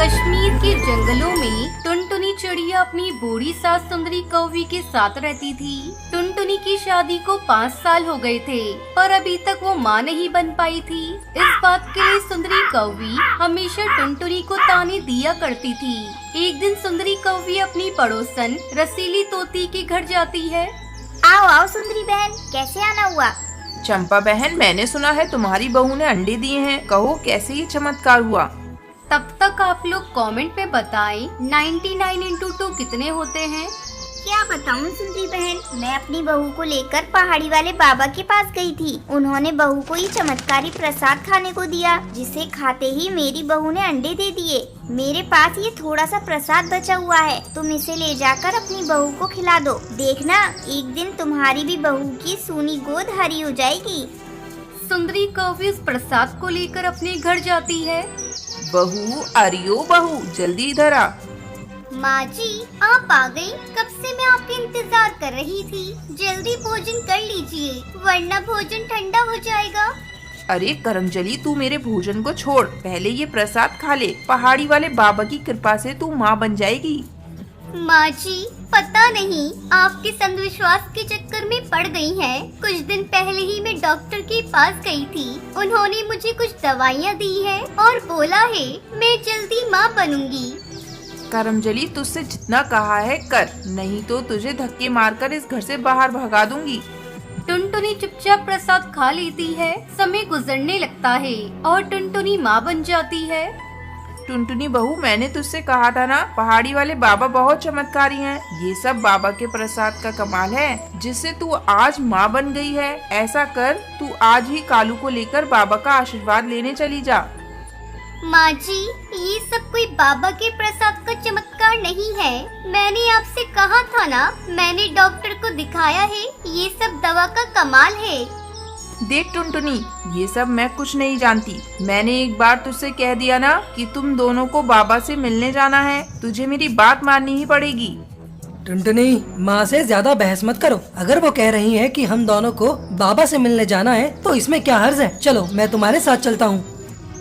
कश्मीर के जंगलों में टुनटुनी चिड़िया अपनी बूढ़ी सास सुंदरी कौवी के साथ रहती थी। टुनटुनी की शादी को 5 साल हो गए थे, पर अभी तक वो माँ नहीं बन पाई थी। इस बात के लिए सुंदरी कौवी हमेशा टुनटुनी को ताने दिया करती थी। एक दिन सुंदरी कौवी अपनी पड़ोसन रसीली तोती के घर जाती है। आओ आओ सुंदरी बहन, कैसे आना हुआ? चंपा बहन, मैंने सुना है तुम्हारी बहू ने अंडे दिए हैं। कहो कैसे ये चमत्कार हुआ? तब तक आप लोग कमेंट में बताएं 99 इंटू 2 कितने होते हैं। क्या बताऊं सुंदरी बहन, मैं अपनी बहू को लेकर पहाड़ी वाले बाबा के पास गई थी। उन्होंने बहू को ये चमत्कारी प्रसाद खाने को दिया, जिसे खाते ही मेरी बहू ने अंडे दे दिए। मेरे पास ये थोड़ा सा प्रसाद बचा हुआ है, तुम इसे ले जाकर अपनी बहू को खिला दो। देखना एक दिन तुम्हारी भी बहू की सूनी गोद हरी हो जाएगी। सुंदरी कौवी उस प्रसाद को लेकर अपने घर जाती है। बहू, अरियो बहू, जल्दी इधर आ। माँ जी, आप आ गई। कब से मैं आपका इंतजार कर रही थी। जल्दी भोजन कर लीजिए, वरना भोजन ठंडा हो जाएगा। अरे करमजली, तू मेरे भोजन को छोड़, पहले ये प्रसाद खा ले। पहाड़ी वाले बाबा की कृपा से तू माँ बन जाएगी। माँ जी, पता नहीं आपके अंधविश्वास के चक्कर में पड़ गई हैं। कुछ दिन पहले ही मैं डॉक्टर के पास गई थी। उन्होंने मुझे कुछ दवाइयाँ दी है और बोला है मैं जल्दी माँ बनूंगी। करमजली, तुझसे जितना कहा है कर, नहीं तो तुझे धक्के मारकर इस घर से बाहर भगा दूंगी। टुनटुनी चुपचाप प्रसाद खा लेती है। समय गुजरने लगता है और टुनटुनी माँ बन जाती है। टुनटुनी बहू, मैंने तुझसे कहा था ना, पहाड़ी वाले बाबा बहुत चमत्कारी हैं। ये सब बाबा के प्रसाद का कमाल है, जिससे तू आज माँ बन गई है। ऐसा कर, तू आज ही कालू को लेकर बाबा का आशीर्वाद लेने चली जा। माँ जी, ये सब कोई बाबा के प्रसाद का चमत्कार नहीं है। मैंने आपसे कहा था ना, मैंने डॉक्टर को दिखाया है। ये सब दवा का कमाल है। देख टुनटुनी, ये सब मैं कुछ नहीं जानती। मैंने एक बार तुझसे कह दिया ना कि तुम दोनों को बाबा से मिलने जाना है। तुझे मेरी बात माननी ही पड़ेगी। टुनटुनी, माँ से ज्यादा बहस मत करो। अगर वो कह रही हैं कि हम दोनों को बाबा से मिलने जाना है, तो इसमें क्या हर्ज है। चलो, मैं तुम्हारे साथ चलता हूँ।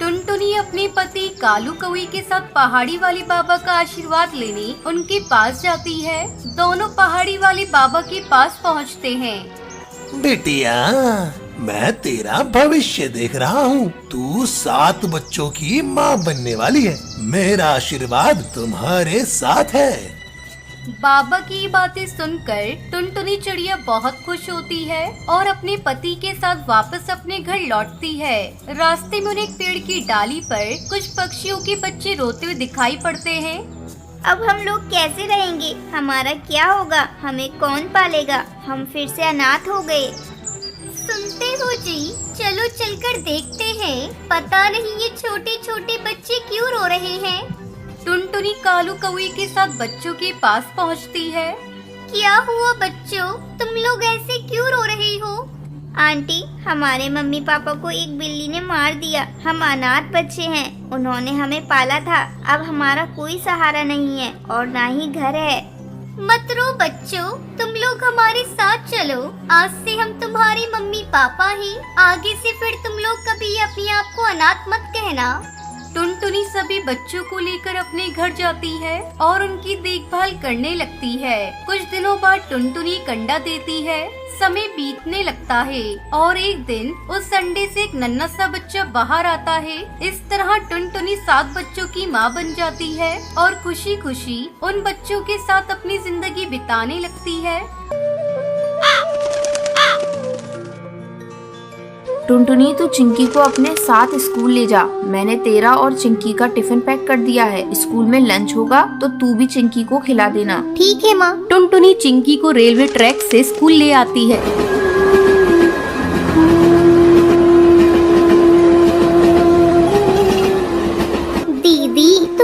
टुनटुनी अपने पति कालू कौवी के साथ पहाड़ी वाले बाबा का आशीर्वाद लेने उनके पास जाती है। दोनों पहाड़ी वाले बाबा के पास पहुँचते हैं। बिटिया, मैं तेरा भविष्य देख रहा हूँ। तू 7 बच्चों की माँ बनने वाली है। मेरा आशीर्वाद तुम्हारे साथ है। बाबा की बातें सुनकर टुनटुनी चिड़िया बहुत खुश होती है और अपने पति के साथ वापस अपने घर लौटती है। रास्ते में उन्हें एक पेड़ की डाली पर कुछ पक्षियों के बच्चे रोते हुए दिखाई पड़ते हैं। अब हम लोग कैसे रहेंगे? हमारा क्या होगा? हमें कौन पालेगा? हम फिर से अनाथ हो गए। सुनते हो जी, चलो चलकर देखते हैं। पता नहीं ये छोटे छोटे बच्चे क्यों रो रहे हैं। टुनटुनी कालू कौवी के साथ बच्चों के पास पहुंचती है। क्या हुआ बच्चों, तुम लोग ऐसे क्यों रो रहे हो? आंटी, हमारे मम्मी पापा को एक बिल्ली ने मार दिया। हम अनाथ बच्चे हैं। उन्होंने हमें पाला था। अब हमारा कोई सहारा नहीं है और ना ही घर है। मत रो बच्चों, तुम लोग हमारे साथ चलो। आज से हम तुम्हारे मम्मी पापा हैं। आगे से फिर तुम लोग कभी अपने आप को अनाथ मत कहना। टुनटुनी सभी बच्चों को लेकर अपने घर जाती है और उनकी देखभाल करने लगती है। कुछ दिनों बाद टुनटुनी एक अंडा देती है। समय बीतने लगता है और एक दिन उस अंडे से एक नन्हा सा बच्चा बाहर आता है। इस तरह टुनटुनी 7 बच्चों की माँ बन जाती है और खुशी खुशी उन बच्चों के साथ अपनी जिंदगी बिताने लगती है। टुनटुनी, तू चिंकी को अपने साथ स्कूल ले जा। मैंने तेरा और चिंकी का टिफिन पैक कर दिया है। स्कूल में लंच होगा तो तू भी चिंकी को खिला देना। ठीक है माँ। टुनटुनी चिंकी को रेलवे ट्रैक से स्कूल ले आती है।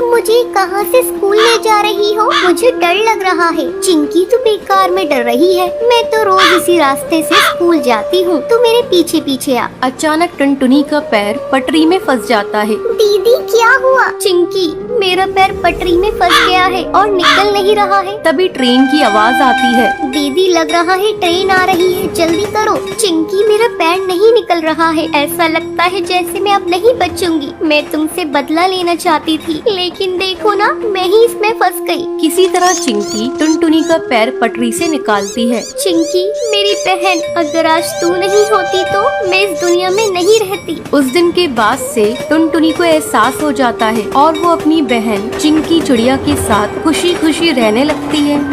मुझे कहाँ से स्कूल ले जा रही हो? मुझे डर लग रहा है। चिंकी तो बेकार में डर रही है। मैं तो रोज इसी रास्ते से स्कूल जाती हूँ। तू मेरे पीछे पीछे आ। अचानक टुनटुनी का पैर पटरी में फंस जाता है। दीदी, क्या हुआ? चिंकी, मेरा पैर पटरी में फंस गया है और निकल नहीं रहा है। तभी ट्रेन की आवाज आती है। दीदी, लग रहा है ट्रेन आ रही है, जल्दी करो। चिंकी, मेरा पैर नहीं निकल रहा है। ऐसा लगता है जैसे मैं अब नहीं बचूंगी। मैं तुमसे बदला लेना चाहती थी, लेकिन देखो ना, मैं ही इसमें फंस गई। किसी तरह चिंकी टुनटुनी का पैर पटरी से निकालती है। चिंकी मेरी बहन, अगर आज तू नहीं होती तो मैं इस दुनिया में नहीं रहती। उस दिन के बाद से टुनटुनी को एहसास हो जाता है और वो अपनी बहन चिंकी चिड़िया के साथ खुशी खुशी रहने लगती है।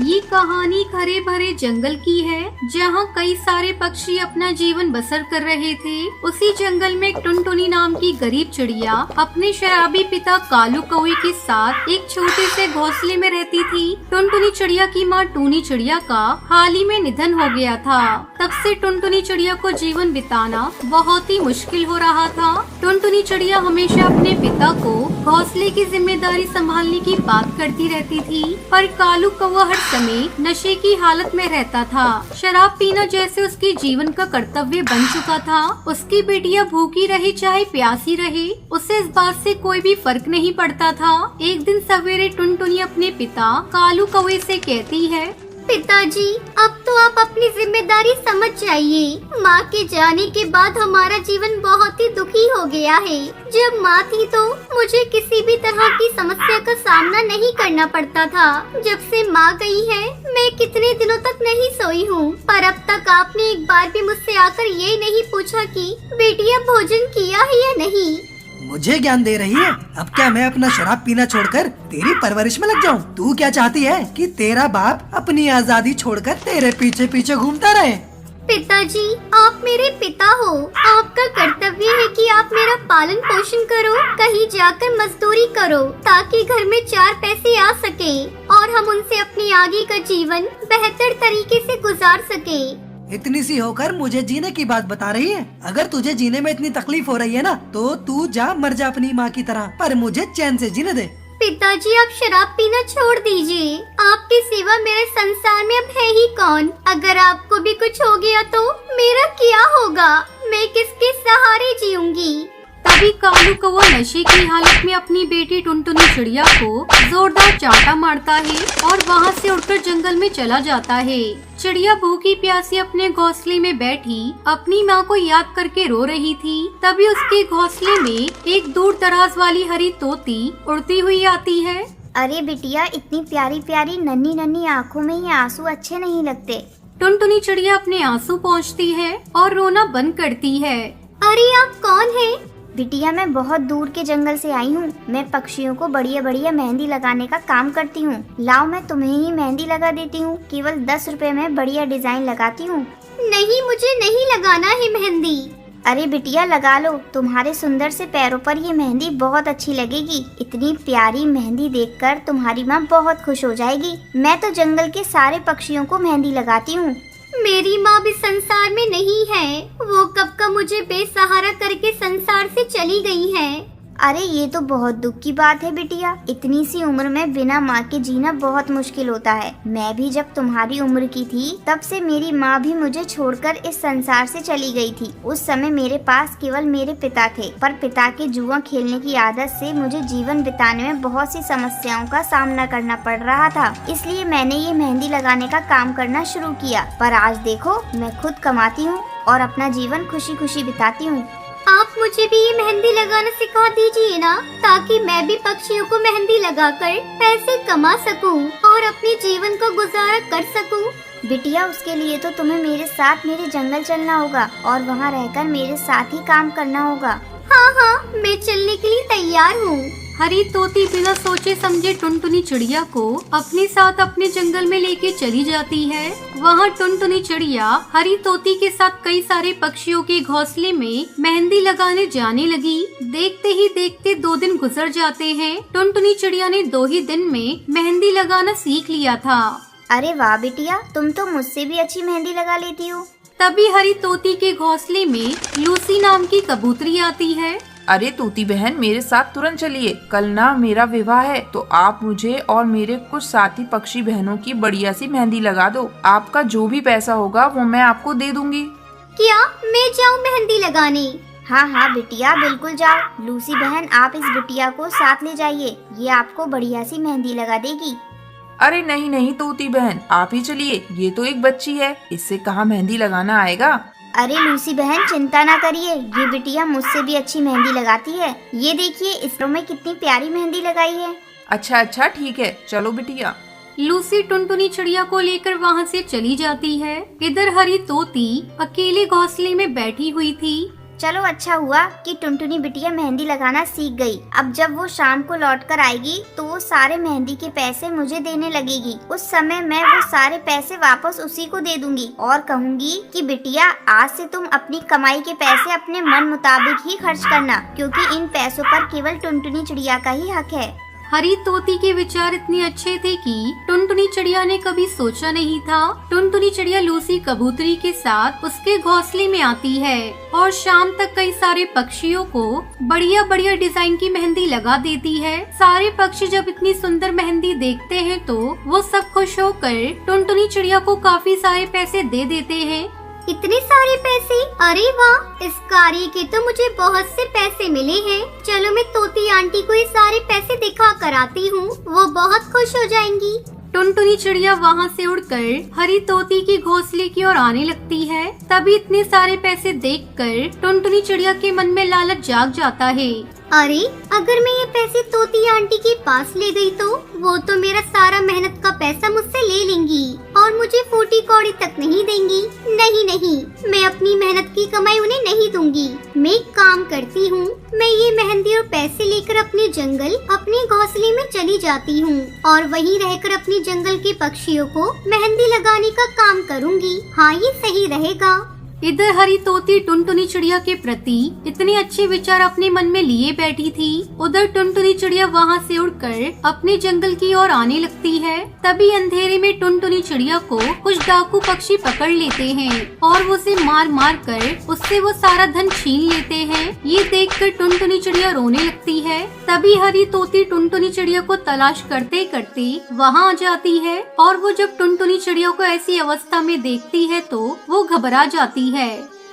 ये कहानी हरे भरे जंगल की है, जहाँ कई सारे पक्षी अपना जीवन बसर कर रहे थे। उसी जंगल में एक टुनटुनी नाम की गरीब चिड़िया अपने शराबी पिता कालू कौवे के साथ एक छोटे से घोंसले में रहती थी। टुनटुनी चिड़िया की माँ टूनी चिड़िया का हाल ही में निधन हो गया था। तब से टुनटुनी चिड़िया को जीवन बिताना बहुत ही मुश्किल हो रहा था। टुनटुनी चिड़िया हमेशा अपने पिता को घोंसले की जिम्मेदारी संभालने की बात करती रहती थी, पर कालू कौवा हर समय नशे की हालत में रहता था। शराब पीना जैसे उसके जीवन का कर्तव्य बन चुका था। उसकी बेटियां भूखी रहे चाहे प्यासी रहे, उसे इस बात से कोई भी फर्क नहीं पड़ता था। एक दिन सवेरे टुनटुनी अपने पिता कालू कौवे से कहती है, पिताजी, अब तो आप अपनी जिम्मेदारी समझ जाइए। माँ के जाने के बाद हमारा जीवन बहुत ही दुखी हो गया है। जब माँ थी तो मुझे किसी भी तरह की समस्या का सामना नहीं करना पड़ता था। जब से माँ गई है, मैं कितने दिनों तक नहीं सोई हूँ, पर अब तक आपने एक बार भी मुझसे आकर ये नहीं पूछा कि बेटिया भोजन किया है या नहीं। मुझे ज्ञान दे रही है? अब क्या मैं अपना शराब पीना छोड़कर तेरी परवरिश में लग जाऊं? तू क्या चाहती है कि तेरा बाप अपनी आजादी छोड़कर तेरे पीछे पीछे घूमता रहे? पिताजी, आप मेरे पिता हो। आपका कर्तव्य है कि आप मेरा पालन पोषण करो, कहीं जाकर मजदूरी करो, ताकि घर में 4 पैसे आ सके और हम उनसे अपनी आगे का जीवन बेहतर तरीके से गुजार सके। इतनी सी होकर मुझे जीने की बात बता रही है? अगर तुझे जीने में इतनी तकलीफ हो रही है ना, तो तू जा मर जा अपनी माँ की तरह, पर मुझे चैन से जीने दे। पिताजी, आप शराब पीना छोड़ दीजिए। आपके सिवा मेरे संसार में अब है ही कौन? अगर आपको भी कुछ हो गया तो मेरा क्या होगा? मैं किसके सहारे जीऊंगी? तभी कालू कौवा नशे की हालत में अपनी बेटी टुनटुनी चिड़िया को जोरदार चांटा मारता है और वहाँ से उड़कर जंगल में चला जाता है। चिड़िया भूखी प्यासी अपने घोंसले में बैठी अपनी माँ को याद करके रो रही थी। तभी उसके घोंसले में एक दूर दराज वाली हरी तोती उड़ती हुई आती है। अरे बिटिया, इतनी प्यारी प्यारी नन्ही नन्ही आँखों में ये आंसू अच्छे नहीं लगते। टुनटुनी चिड़िया अपने आंसू पोंछती है और रोना बंद करती है। अरे आप कौन है? बिटिया, मैं बहुत दूर के जंगल से आई हूँ। मैं पक्षियों को बढ़िया बढ़िया मेहंदी लगाने का काम करती हूँ। लाओ, मैं तुम्हें ही मेहंदी लगा देती हूँ। केवल 10 रुपए में बढ़िया डिजाइन लगाती हूँ। नहीं, मुझे नहीं लगाना है मेहंदी। अरे बिटिया, लगा लो। तुम्हारे सुंदर से पैरों पर ये मेहंदी बहुत अच्छी लगेगी। इतनी प्यारी मेहंदी देखकर तुम्हारी माँ बहुत खुश हो जाएगी। मैं तो जंगल के सारे पक्षियों को मेहंदी लगाती हूँ। मेरी माँ भी संसार में नहीं है। वो कब का मुझे बेसहारा करके संसार से चली गई है। अरे ये तो बहुत दुख की बात है बिटिया। इतनी सी उम्र में बिना माँ के जीना बहुत मुश्किल होता है। मैं भी जब तुम्हारी उम्र की थी, तब से मेरी माँ भी मुझे छोड़कर इस संसार से चली गई थी। उस समय मेरे पास केवल मेरे पिता थे, पर पिता के जुआ खेलने की आदत से मुझे जीवन बिताने में बहुत सी समस्याओं का सामना करना पड़ रहा था। इसलिए मैंने ये मेहंदी लगाने का काम करना शुरू किया। पर आज देखो, मैं खुद कमाती हूँ और अपना जीवन खुशी खुशी बिताती हूँ। आप मुझे भी ये मेहंदी लगाना सिखा दीजिए ना, ताकि मैं भी पक्षियों को मेहंदी लगाकर पैसे कमा सकूं और अपने जीवन को गुजारा कर सकूं। बिटिया, उसके लिए तो तुम्हें मेरे साथ मेरे जंगल चलना होगा और वहाँ रहकर मेरे साथ ही काम करना होगा। हाँ, मैं चलने के लिए तैयार हूँ। हरी तोती बिना सोचे समझे टुनटुनी चिड़िया को अपने साथ अपने जंगल में लेके चली जाती है। वहाँ टुनटुनी चिड़िया हरी तोती के साथ कई सारे पक्षियों के घोंसले में मेहंदी लगाने जाने लगी। देखते ही देखते 2 दिन गुजर जाते हैं। टुनटुनी चिड़िया ने 2 ही दिन में मेहंदी लगाना सीख लिया था। अरे वाह बिटिया, तुम तो मुझसे भी अच्छी मेहंदी लगा लेती हो। तभी हरी तोती के घोंसले में लूसी नाम की कबूतरी आती है। अरे तोती बहन, मेरे साथ तुरंत चलिए। कल ना मेरा विवाह है, तो आप मुझे और मेरे कुछ साथी पक्षी बहनों की बढ़िया सी मेहंदी लगा दो। आपका जो भी पैसा होगा वो मैं आपको दे दूंगी। क्या मैं जाऊँ मेहंदी लगाने? हाँ बिटिया, बिल्कुल जाओ। लूसी बहन, आप इस बिटिया को साथ ले जाइए। ये आपको बढ़िया सी मेहंदी लगा देगी। अरे नहीं तोती बहन, आप ही चलिए। ये तो एक बच्ची है, इससे कहाँ मेहंदी लगाना आएगा। अरे लूसी बहन चिंता ना करिए, ये बिटिया मुझसे भी अच्छी मेहंदी लगाती है। ये देखिए इसरो में कितनी प्यारी मेहंदी लगाई है। अच्छा ठीक है, चलो बिटिया। लूसी टुनटुनी चिड़िया को लेकर वहाँ से चली जाती है। इधर हरी तोती अकेले घोंसले में बैठी हुई थी। चलो अच्छा हुआ कि टुनटुनी बिटिया मेहंदी लगाना सीख गई। अब जब वो शाम को लौट कर आएगी तो वो सारे मेहंदी के पैसे मुझे देने लगेगी। उस समय मैं वो सारे पैसे वापस उसी को दे दूंगी और कहूँगी कि बिटिया आज से तुम अपनी कमाई के पैसे अपने मन मुताबिक ही खर्च करना, क्योंकि इन पैसों पर केवल टुनटुनी चिड़िया का ही हक है। हरी तोती के विचार इतने अच्छे थे कि टुनटुनी चिड़िया ने कभी सोचा नहीं था। टुनटुनी चिड़िया लूसी कबूतरी के साथ उसके घोंसले में आती है और शाम तक कई सारे पक्षियों को बढ़िया बढ़िया डिजाइन की मेहंदी लगा देती है। सारे पक्षी जब इतनी सुंदर मेहंदी देखते हैं तो वो सब खुश होकर टुनटुनी चिड़िया को काफी सारे पैसे दे देते हैं। इतने सारे पैसे? अरे वाह, इस कार्य के तो मुझे बहुत से पैसे मिले हैं। चलो मैं तोती आंटी को ये सारे पैसे दिखा कर आती हूँ, वो बहुत खुश हो जाएंगी। टुनटुनी चिड़िया वहाँ से उड़कर हरी तोती के घोंसले की ओर आने लगती है। तभी इतने सारे पैसे देखकर टुनटुनी चिड़िया के मन में लालच जाग जाता है। अरे अगर मैं ये पैसे तोती आंटी के पास ले गई तो वो तो मेरा सारा मेहनत का पैसा मुझसे ले लेंगी और मुझे फूटी कौड़ी तक नहीं देंगी। नहीं, मैं अपनी मेहनत की कमाई उन्हें नहीं दूंगी। मैं एक काम करती हूँ, मैं ये मेहंदी और पैसे लेकर अपने जंगल अपने घोंसले में चली जाती हूँ और वहीं रहकर अपने जंगल के पक्षियों को मेहंदी लगाने का काम करूँगी। हाँ, ये सही रहेगा। इधर हरी तोती टुनटुनी चिड़िया के प्रति इतने अच्छे विचार अपने मन में लिए बैठी थी। उधर टुनटुनी चिड़िया वहाँ से उड़कर अपने जंगल की ओर आने लगती है। तभी अंधेरे में टुनटुनी चिड़िया को कुछ डाकू पक्षी पकड़ लेते हैं और उसे मार मार कर उससे वो सारा धन छीन लेते हैं। ये देखकर टुनटुनी चिड़िया रोने लगती है। तभी हरी तोती टुनटुनी चिड़िया को तलाश करते करते वहाँ आ जाती है और वो जब टुनटुनी चिड़िया को ऐसी अवस्था में देखती है तो वो घबरा जाती है।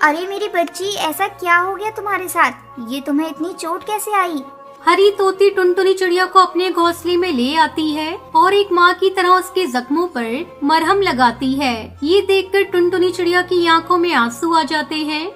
अरे मेरी बच्ची, ऐसा क्या हो गया तुम्हारे साथ? ये तुम्हें इतनी चोट कैसे आई? हरी तोती टुनटुनी चिड़िया को अपने घोंसले में ले आती है और एक माँ की तरह उसके जख्मों पर मरहम लगाती है। ये देखकर टुनटुनी चिड़िया की आंखों में आंसू आ जाते हैं।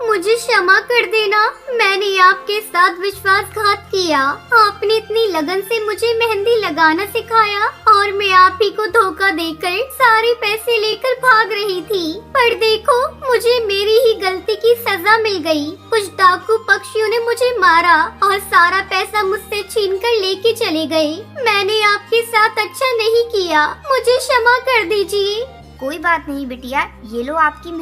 मुझे क्षमा कर देना, मैंने आपके साथ विश्वासघात किया। आपने इतनी लगन से मुझे मेहंदी लगाना सिखाया और मैं आप ही को धोखा देकर सारे पैसे लेकर भाग रही थी। पर देखो, मुझे मेरी ही गलती की सजा मिल गई। कुछ डाकू पक्षियों ने मुझे मारा और सारा पैसा मुझसे छीन कर लेके चले गए। मैंने आपके साथ अच्छा नहीं किया, मुझे क्षमा कर दीजिए। कोई बात नहीं बिटिया, ये लो आपकी